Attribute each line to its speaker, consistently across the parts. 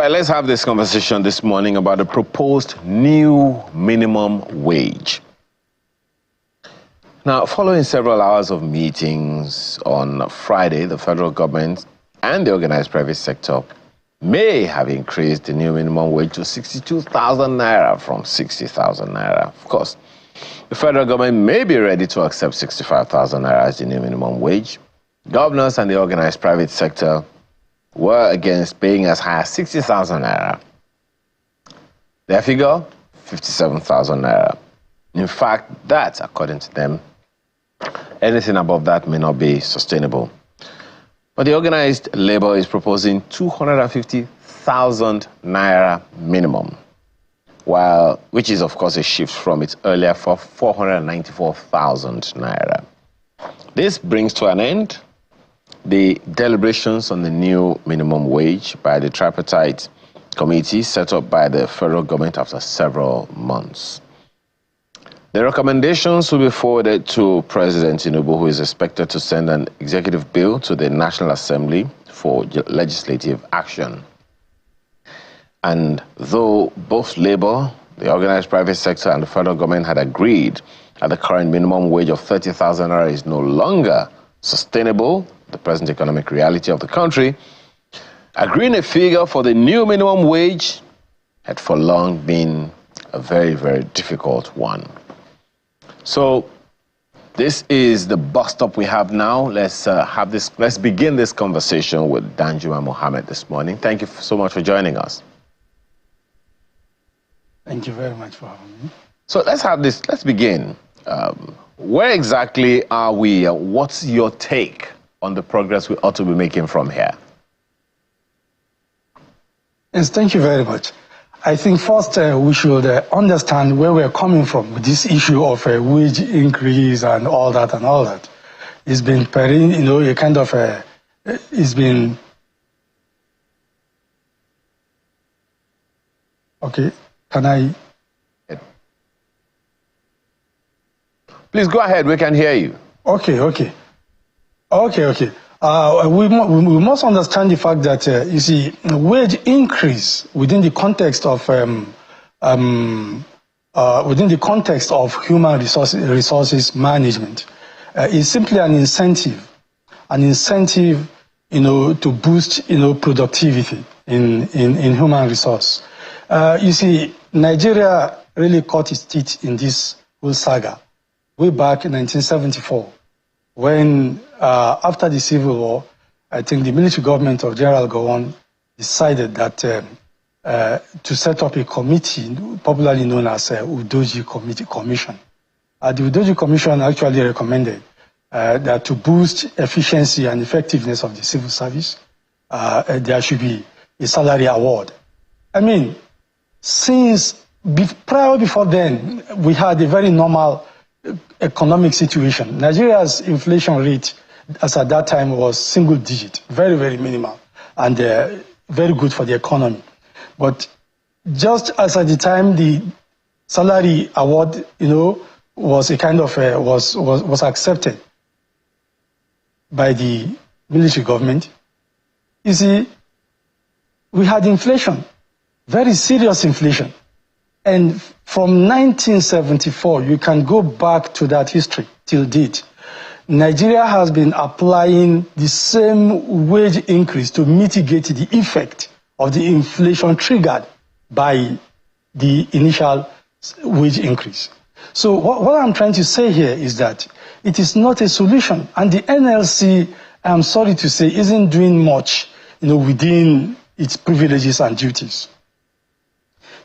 Speaker 1: right, let's have this conversation this morning about the proposed new minimum wage. Now, following several hours of meetings on Friday, the federal government and the organized private sector may have increased the new minimum wage to 62,000 naira from 60,000 naira. Of course, the federal government may be ready to accept 65,000 naira as the new minimum wage. Governors and the organized private sector were against paying as high as 60,000 naira. Their figure, 57,000 naira. In fact, that, according to them, anything above that may not be sustainable. But the organized labor is proposing 250,000 naira minimum, which is, of course, a shift from its earlier for 494,000 naira. This brings to an end the deliberations on the new minimum wage by the tripartite committee set up by the federal government after several months. The recommendations will be forwarded to President Tinubu, who is expected to send an executive bill to the National Assembly for legislative action. And though both Labour, the organized private sector, and the federal government had agreed that the current minimum wage of 30,000 naira is no longer sustainable, the present economic reality of the country, agreeing a figure for the new minimum wage had for long been a very, very difficult one. So this is the bus stop we have now. Let's begin this conversation with Danjuma Mohammed this morning. Thank you so much for joining us.
Speaker 2: Thank you very much for having me.
Speaker 1: So let's begin. Where exactly are we? What's your take on the progress we ought to be making from here?
Speaker 2: Yes, thank you very much. I think first we should understand where we're coming from with this issue of wage increase and all that and all that. It's been, a kind of, it's been, okay, can I?
Speaker 1: Please go ahead, we can hear you.
Speaker 2: Okay. We must understand the fact that, you see, wage increase within the context of human resources management is simply an incentive, to boost, productivity in human resource. You see, Nigeria really caught its teeth in this whole saga way back in 1974. When, after the Civil War, I think the military government of General Gowon decided that to set up a committee, popularly known as Udoji Commission. The Udoji Commission actually recommended that to boost efficiency and effectiveness of the civil service, there should be a salary award. I mean, before then, we had a very normal economic situation. Nigeria's inflation rate, as at that time, was single digit, very, very minimal, and very good for the economy. But just as at the time the salary award, was a kind of was accepted by the military government, you see, we had inflation, very serious inflation. And from 1974, you can go back to that history till date. Nigeria has been applying the same wage increase to mitigate the effect of the inflation triggered by the initial wage increase. So what I'm trying to say here is that it is not a solution. And the NLC, I'm sorry to say, isn't doing much, within its privileges and duties.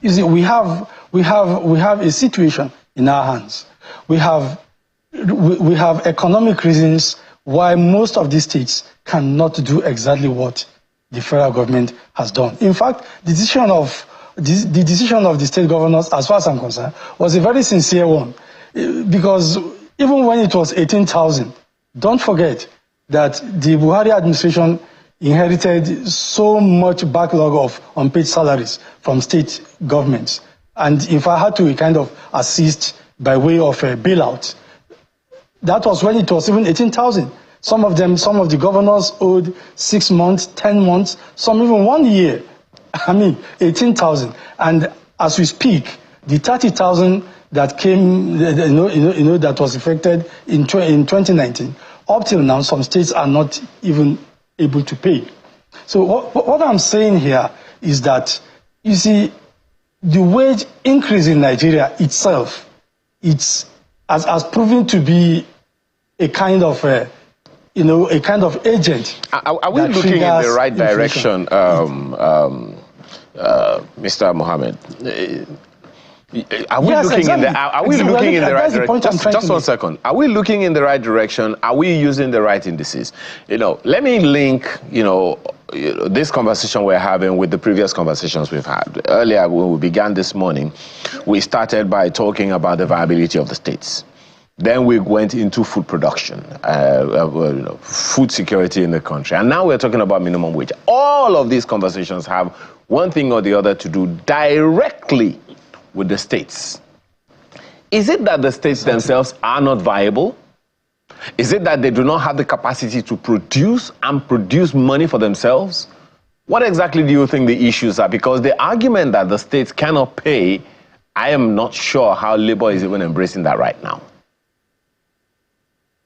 Speaker 2: You see, we have a situation in our hands. We have economic reasons why most of these states cannot do exactly what the federal government has done. In fact, the decision of the state governors, as far as I'm concerned, was a very sincere one, because even when it was 18,000, don't forget that the Buhari administration inherited so much backlog of unpaid salaries from state governments. And if I had to kind of assist by way of a bailout, that was when it was even 18,000. Some of the governors owed 6 months, 10 months, some even 1 year. I mean, 18,000. And as we speak, the 30,000 that came, that was affected in 2019, up till now, some states are not even able to pay. So what I'm saying here is that, you see, the wage increase in Nigeria itself, has proven to be a kind of a kind of agent.
Speaker 1: Are we looking in the right direction, Mr. Mohammed? Are we looking in the right direction? Just 1 second. Are we looking in the right direction? Are we using the right indices? Let me link, this conversation we're having with the previous conversations we've had. Earlier, when we began this morning, we started by talking about the viability of the states. Then we went into food production, food security in the country. And now we're talking about minimum wage. All of these conversations have one thing or the other to do directly with the states. Is it that the states themselves are not viable? Is it that they do not have the capacity to produce money for themselves? What exactly do you think the issues are? Because the argument that the states cannot pay, I am not sure how Labour is even embracing that right now.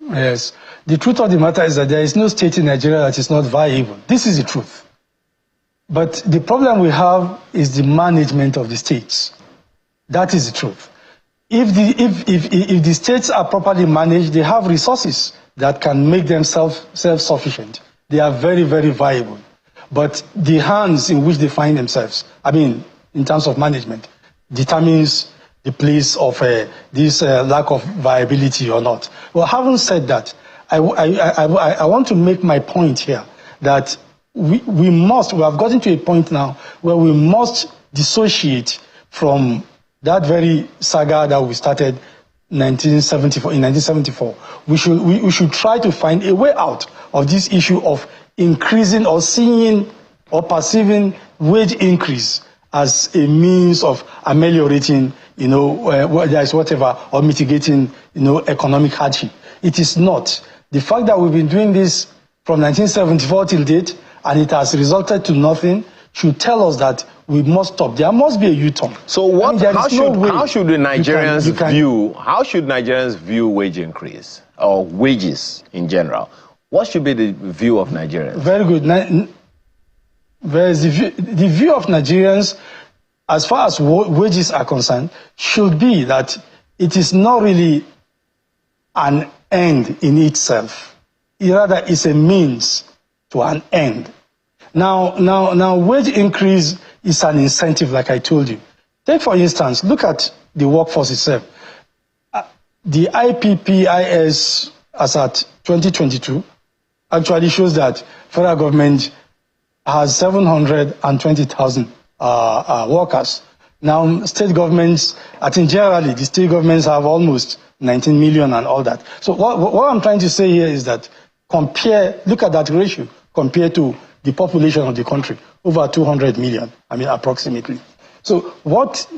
Speaker 2: Yes. The truth of the matter is that there is no state in Nigeria that is not viable. This is the truth. But the problem we have is the management of the states. That is the truth. If the states are properly managed, they have resources that can make them self-sufficient. They are very, very viable. But the hands in which they find themselves, in terms of management, determines the place of this lack of viability or not. Well, having said that, I want to make my point here that we have gotten to a point now where we must dissociate from that very saga that we started in 1974. We should try to find a way out of this issue of increasing or seeing or perceiving wage increase as a means of ameliorating, whatever, or mitigating, economic hardship. It is not. The fact that we've been doing this from 1974 till date, and it has resulted to nothing, should tell us that we must stop. There must be a U-turn.
Speaker 1: So how should Nigerians view wage increase or wages in general? What should be the view of Nigerians?
Speaker 2: Very good. The view of Nigerians, as far as wages are concerned, should be that it is not really an end in itself. It rather is a means to an end. Now, wage increase is an incentive, like I told you. Take, for instance, look at the workforce itself. The IPPIS, as at 2022, actually shows that federal government has 720,000 workers. Now, state governments, I think generally, the state governments have almost 19 million and all that. So what I'm trying to say here is that look at that ratio compared to the population of the country, over 200 million, approximately. So what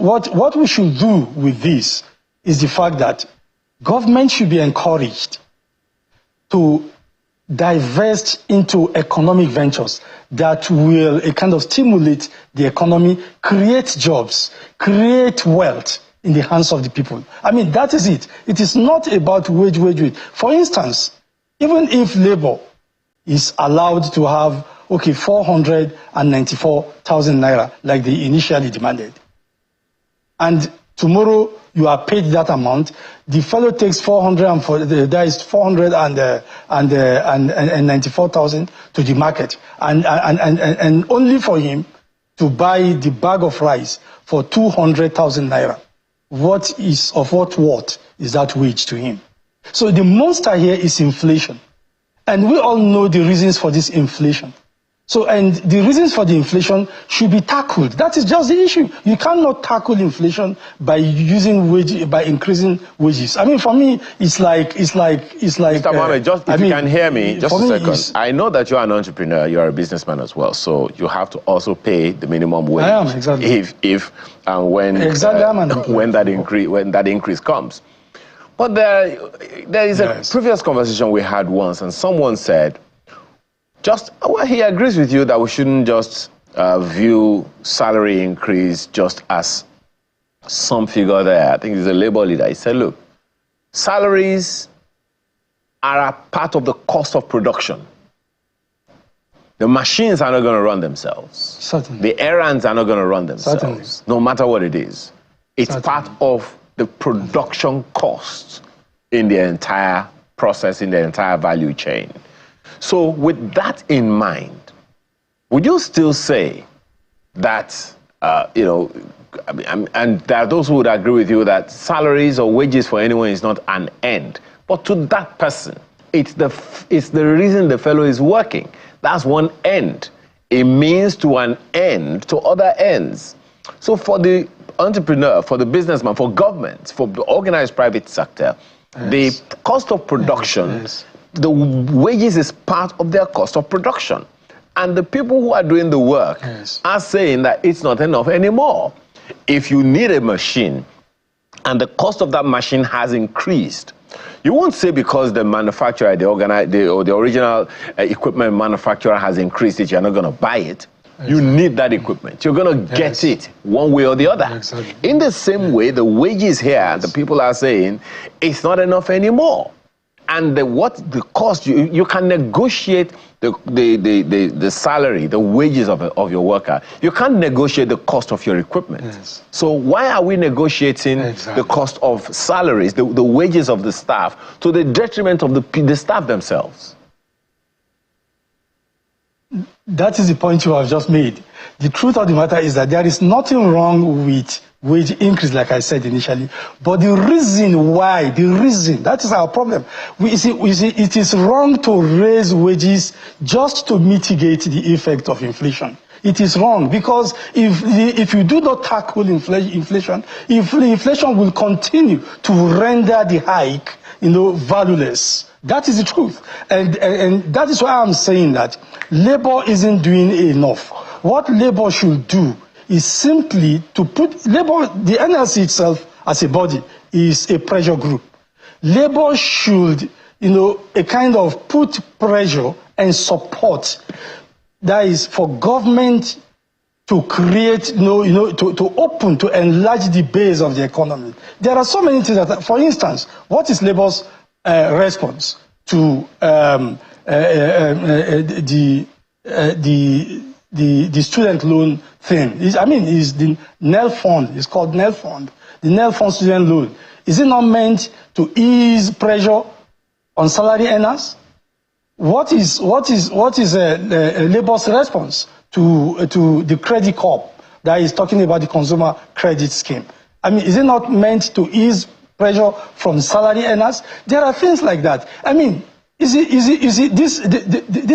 Speaker 2: we should do with this is the fact that government should be encouraged to divest into economic ventures that will kind of stimulate the economy, create jobs, create wealth in the hands of the people. That is it. It is not about wage. For instance, even if labor is allowed to have 494,000 naira, like they initially demanded, and tomorrow you are paid that amount, the fellow takes 494,000 to the market, and only for him to buy the bag of rice for 200,000 naira. What worth is that wage to him? So the monster here is inflation. And we all know the reasons for this inflation. So, and the reasons for the inflation should be tackled. That is just the issue. You cannot tackle inflation by increasing wages. For me, it's like.
Speaker 1: Mr. Mohammed, if you can hear me, just a second. I know that you are an entrepreneur, you are a businessman as well, so you have to also pay the minimum wage.
Speaker 2: I am, exactly.
Speaker 1: When that increase comes. But there is a previous conversation we had once, and someone said, he agrees with you that we shouldn't just view salary increase just as some figure there. I think he's a labor leader. He said, look, salaries are a part of the cost of production. The machines are not going to run themselves.
Speaker 2: Certainly.
Speaker 1: The errands are not going to run themselves,
Speaker 2: Certainly.
Speaker 1: no matter what it is. It's
Speaker 2: Certainly.
Speaker 1: part of the production cost in the entire process, in the entire value chain. So with that in mind, would you still say that, and there are those who would agree with you that salaries or wages for anyone is not an end, but to that person, it's the reason the fellow is working. That's one end. A means to an end to other ends. So for the entrepreneur, for the businessman, for government, for the organized private sector, yes, the cost of production, yes, the wages is part of their cost of production. And the people who are doing the work, yes, are saying that it's not enough anymore. If you need a machine and the cost of that machine has increased, you won't say because the manufacturer, the original equipment manufacturer has increased it, you're not going to buy it. Exactly. You need that equipment. You're going to get it one way or the other. Exactly. In the same way, the wages here, yes, the people are saying, it's not enough anymore. And the cost, you can negotiate the salary, the wages of your worker. You can't negotiate the cost of your equipment. Yes. So why are we negotiating, exactly, the cost of salaries, the wages of the staff, to the detriment of the staff themselves?
Speaker 2: That is the point you have just made. The truth of the matter is that there is nothing wrong with wage increase, like I said initially, but the reason why, that is our problem. We see, it is wrong to raise wages just to mitigate the effect of inflation. It is wrong because if you do not tackle inflation, inflation will continue to render the hike, valueless. That is the truth. And that is why I'm saying that labor isn't doing enough. What labor should do is simply to put labor, the NLC itself as a body is a pressure group. Labor should, a kind of put pressure and support. That is for government to create, to open, to enlarge the base of the economy. There are so many things that, for instance, what is labor's response to the student loan thing? Is the NEL fund. It's called NEL fund. The NEL fund student loan. Is it not meant to ease pressure on salary earners? What is labor's response to the credit corp that is talking about the consumer credit scheme? Is it not meant to ease pressure from salary earners? There are things like that. These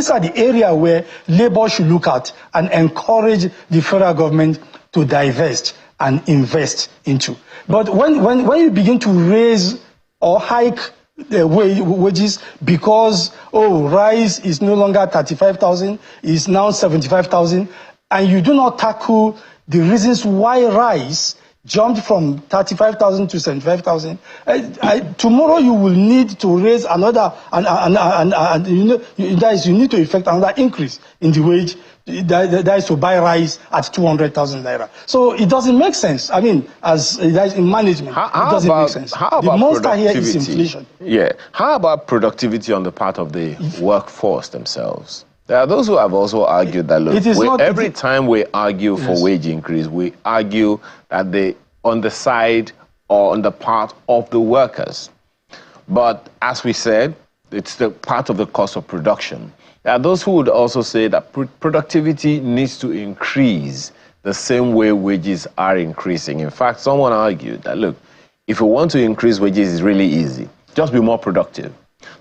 Speaker 2: are the area where labor should look at and encourage the federal government to divest and invest into. But when you begin to raise or hike the wages because, rice is no longer 35,000, it's now 75,000, and you do not tackle the reasons why rice jumped from 35,000 to 75,000. Tomorrow you will need to raise another, and you need to effect another increase in the wage. That is to buy rice at 200,000 naira. So it doesn't make sense. As in management, it doesn't make sense. The monster here is inflation.
Speaker 1: Yeah. How about productivity on the part of the workforce themselves? There are those who have also argued that, look, every time we argue for wage increase, we argue that on the side or on the part of the workers. But as we said, it's the part of the cost of production. There are those who would also say that productivity needs to increase the same way wages are increasing. In fact, someone argued that, look, if you want to increase wages, it's really easy. Just be more productive.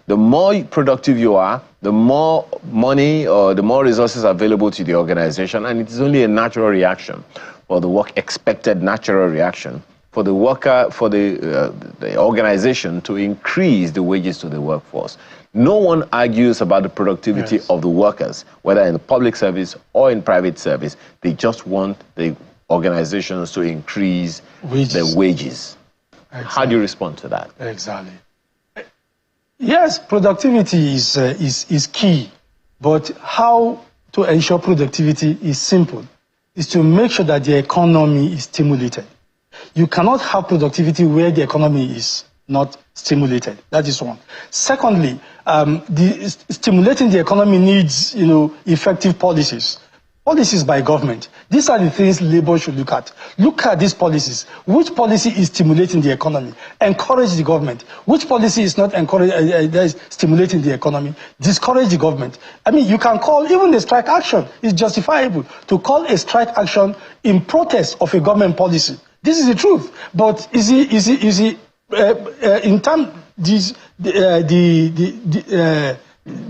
Speaker 1: The more productive you are, the more money or the more resources available to the organization, and it is only a natural reaction, or the work expected natural reaction for the worker, for the organization to increase the wages to the workforce. No one argues about the productivity of the workers, whether in the public service or in private service. They just want the organizations to increase their wages. Exactly. How do you respond to that?
Speaker 2: Exactly. Yes, productivity is key, but how to ensure productivity is simple. It's to make sure that the economy is stimulated. You cannot have productivity where the economy is not stimulated. That is one. Secondly, stimulating the economy needs, effective policies. Policies by government. These are the things labor should look at. Look at these policies. Which policy is stimulating the economy? Encourage the government. Which policy is not stimulating the economy? Discourage the government. I mean, you can call even a strike action. It's justifiable to call a strike action in protest of a government policy. This is the truth. But in terms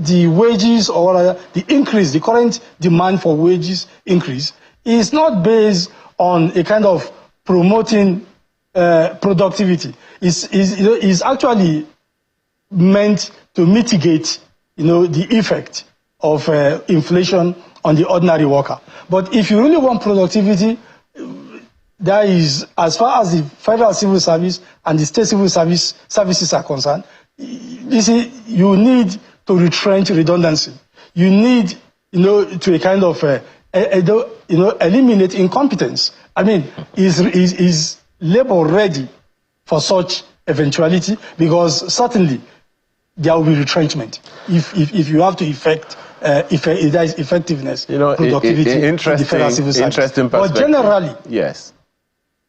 Speaker 2: the wages or the increase, the current demand for wages increase is not based on a kind of promoting productivity. It's actually meant to mitigate, the effect of inflation on the ordinary worker. But if you really want productivity, that is, as far as the federal civil service and the state civil services are concerned, you need to retrench redundancy. You need, to a kind of, eliminate incompetence. I mean, is labor ready for such eventuality? Because certainly there will be retrenchment if you have to effectiveness, productivity in the federal civil service.
Speaker 1: Interesting perspective.
Speaker 2: But generally,
Speaker 1: yes.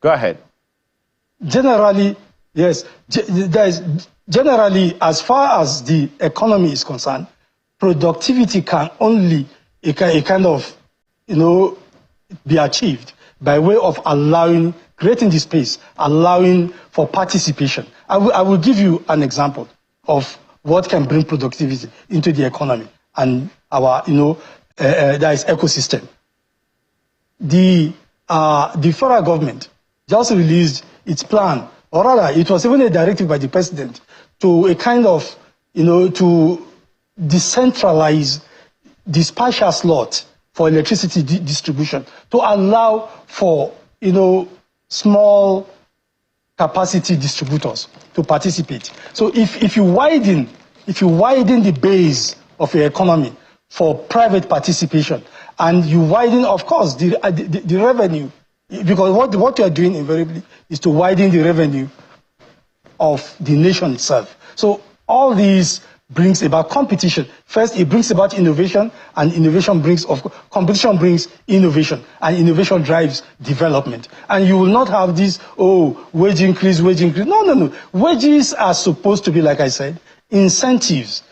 Speaker 1: Go ahead.
Speaker 2: Generally, yes. Generally, as far as the economy is concerned, productivity can only be achieved by way of creating the space, allowing for participation. I will give you an example of what can bring productivity into the economy and our, that is ecosystem. The federal government just released its plan, or rather, it was even a directive by the president to a kind of, to decentralize the spatial slot for electricity distribution to allow for, small capacity distributors to participate. So if you widen the base of your economy for private participation, and you widen, of course, the revenue, because what you are doing invariably is to widen the revenue of the nation itself. So all these brings about competition. First, it brings about innovation, and competition brings innovation, and innovation drives development. And you will not have this, wage increase. No. Wages are supposed to be, like I said, incentives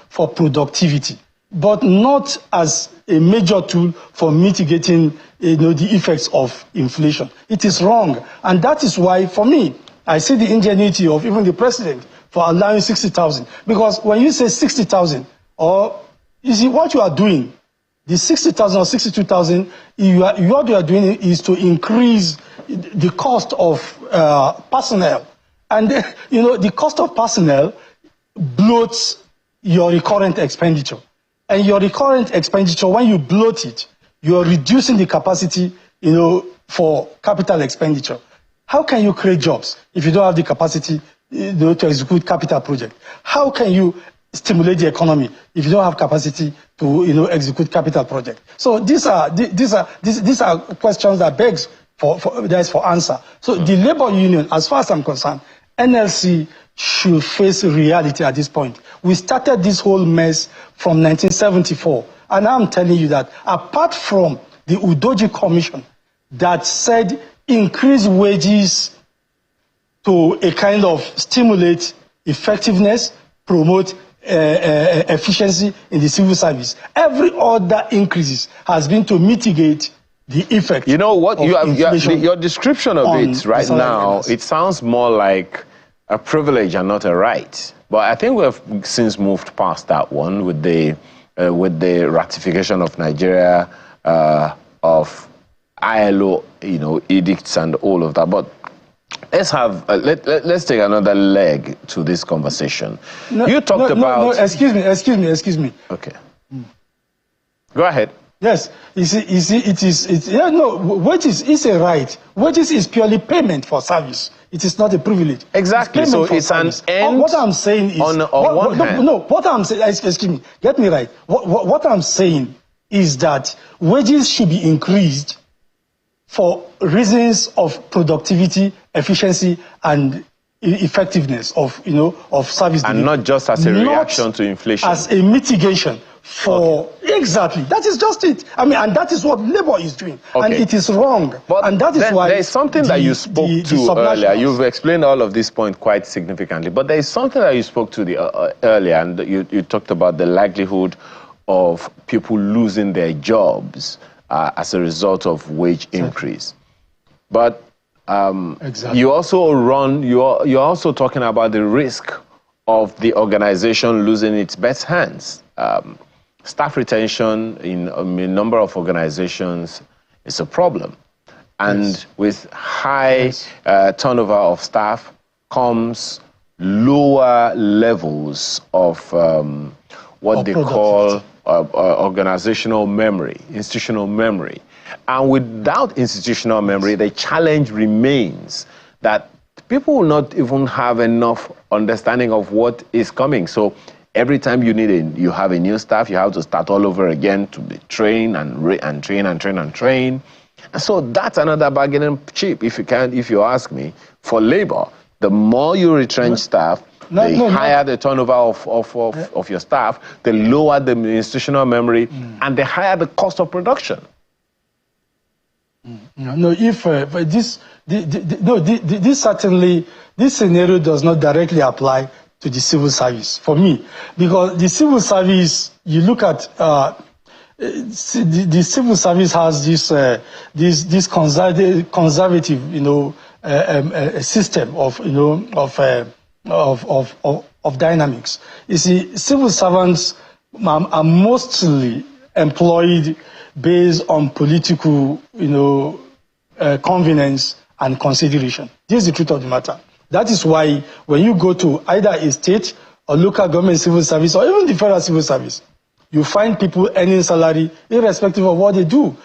Speaker 2: for productivity, but not as a major tool for mitigating, the effects of inflation. It is wrong, and that is why, for me, I see the ingenuity of even the president for allowing 60,000. Because when you say 60,000, or you see what you are doing, the 60,000 or 62,000, what you are doing is to increase the cost of personnel. And, the cost of personnel bloats your recurrent expenditure. And your recurrent expenditure, when you bloat it, you are reducing the capacity, for capital expenditure. How can you create jobs if you don't have the capacity to execute capital project? How can you stimulate the economy if you don't have capacity to execute capital project? So these are questions that begs for answer. So the labor union, as far as I'm concerned, NLC should face reality at this point. We started this whole mess from 1974, and I'm telling you that apart from the Udoji Commission that said increase wages to a kind of stimulate effectiveness, promote efficiency in the civil service. Every other increases has been to mitigate the effect.
Speaker 1: You know what? Your description of it right now, it sounds more like a privilege and not a right. But I think we have since moved past that one with the ratification of Nigeria of ILO, edicts and all of that. But let's have let's take another leg to this conversation. You talked about.
Speaker 2: No, excuse me.
Speaker 1: Okay. Go ahead.
Speaker 2: Yes, wages is a right. Wages is purely payment for service. It is not a privilege.
Speaker 1: Exactly. So it's an end.
Speaker 2: What I'm saying is
Speaker 1: on one hand.
Speaker 2: No, what I'm saying. Excuse me. Get me right. What I'm saying is that wages should be increased for reasons of productivity, efficiency, and effectiveness of service
Speaker 1: and
Speaker 2: delivery.
Speaker 1: not just as a reaction to inflation,
Speaker 2: as a mitigation for exactly. That is just it. I mean, and that is what labor is doing, and it is wrong.
Speaker 1: But
Speaker 2: and that is why
Speaker 1: there is something that you spoke to earlier. You've explained all of this point quite significantly, but there is something that you spoke to earlier, and you talked about the likelihood of people losing their jobs as a result of wage increase. But you also you're also talking about the risk of the organization losing its best hands. Staff retention in a number of organizations is a problem. And with high turnover of staff comes lower levels of what they call organizational memory, institutional memory. And without institutional memory, the challenge remains that people will not even have enough understanding of what is coming. So every time you have a new staff, you have to start all over again to be trained and train. And so that's another bargaining chip, if you ask me, for labor. The more you retrench staff, the higher the turnover of your staff, the lower the institutional memory, and the higher the cost of production.
Speaker 2: This scenario does not directly apply to the civil service for me, because the civil service, you look at the civil service has this conservative system of dynamics. You see, civil servants are mostly employed based on political convenience and consideration. This is the truth of the matter. That is why when you go to either a state or local government civil service or even the federal civil service, you find people earning salary irrespective of what they do.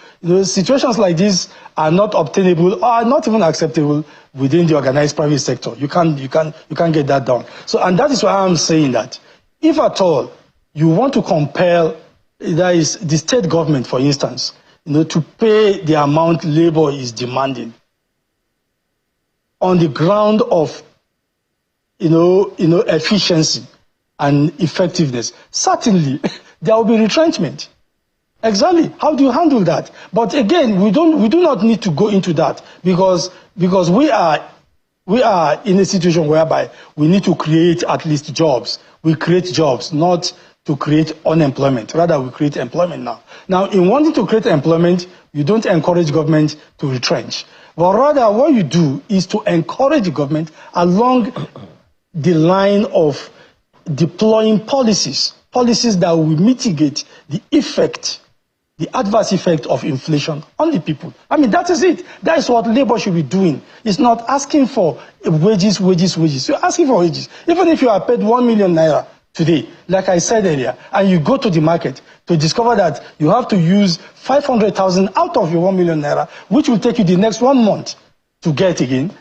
Speaker 2: Situations like this are not obtainable or are not even acceptable within the organized private sector. You can't get that done. So, and that is why I'm saying that if at all you want to compel, that is the state government, for instance, to pay the amount labor is demanding on the ground of efficiency and effectiveness, certainly there will be retrenchment. Exactly. How do you handle that? But again, we do not need to go into that because we are in a situation whereby we need to create at least jobs. We create jobs, not to create unemployment. Rather, we create employment now. Now, in wanting to create employment, you don't encourage government to retrench. But rather, what you do is to encourage the government along the line of deploying policies that will mitigate the adverse effect of inflation on the people. I mean, that is it. That is what labor should be doing. It's not asking for wages. You're asking for wages. Even if you are paid 1 million naira today, like I said earlier, and you go to the market to discover that you have to use 500,000 out of your 1 million naira, which will take you the next 1 month to get again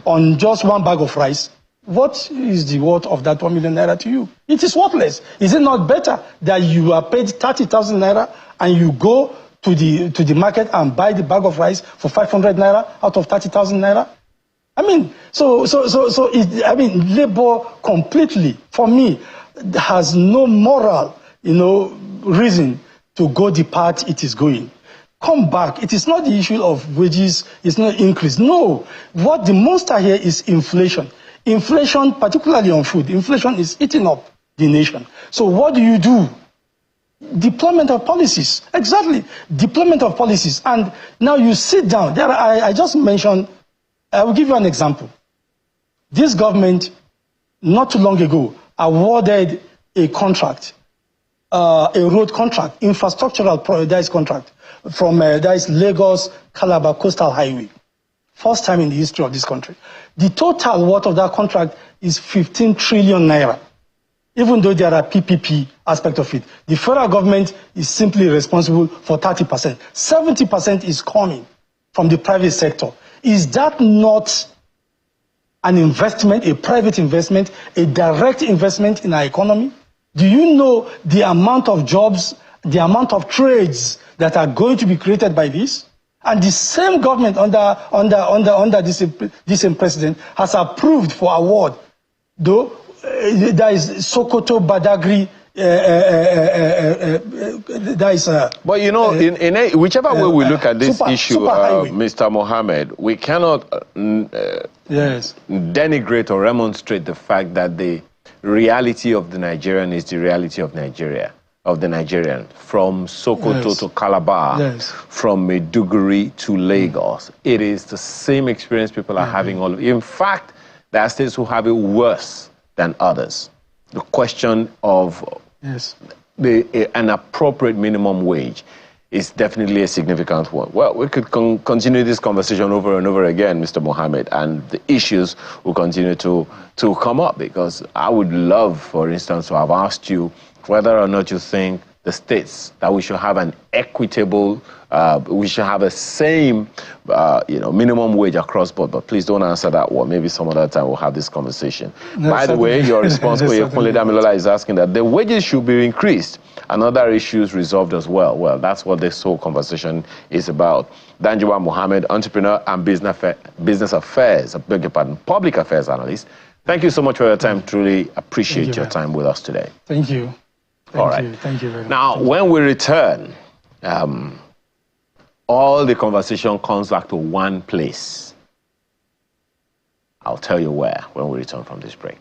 Speaker 2: on just one bag of rice, what is the worth of that 1 million naira to you? It is worthless. Is it not better that you are paid 30,000 naira and you go to the market and buy the bag of rice for 500 naira out of 30,000 naira? I mean, labor completely, for me, has no moral, reason to go the path it is going. Come back. It is not the issue of wages. It's not increase. No. What the monster here is inflation. Inflation, particularly on food, inflation is eating up the nation. So what do? Deployment of policies. Exactly. Deployment of policies. And now you sit down. I just mentioned, I will give you an example. This government, not too long ago, awarded a contract, a road contract, infrastructural contract from Lagos Calabar Coastal Highway. First time in the history of this country. The total worth of that contract is 15 trillion naira. Even though there are PPP aspect of it, the federal government is simply responsible for 30%. 70% is coming from the private sector. Is that not an investment, a private investment, a direct investment in our economy? Do you know the amount of jobs the amount of trades that are going to be created by this. And the same government under this same president has approved for award, though there is Sokoto Badagry.
Speaker 1: But you know, in whichever way we look at this issue, Mr. Mohammed, we cannot denigrate or remonstrate the fact that the reality of the Nigerian is the reality of Nigeria. Of the Nigerian, from Sokoto to Calabar, from Maiduguri to Lagos. It is the same experience people are having all of it. In fact, there are states who have it worse than others. The question of an appropriate minimum wage is definitely a significant one. Well, we could continue this conversation over and over again, Mr. Mohammed, and the issues will continue to come up, because I would love, for instance, to have asked you whether or not you think the states that we should have an equitable, we should have a same, minimum wage across board. But please don't answer that one. Maybe some other time we'll have this conversation. No, by the way, your response, Kunle Damilola, is asking that the wages should be increased and other issues resolved as well. Well, that's what this whole conversation is about. Danjuma Mohammed, entrepreneur and business affairs, public affairs analyst. Thank you so much for your time. Truly appreciate your time with us today.
Speaker 2: Thank you. Thank you very much.
Speaker 1: Now, when we return, all the conversation comes back to one place. I'll tell you where when we return from this break.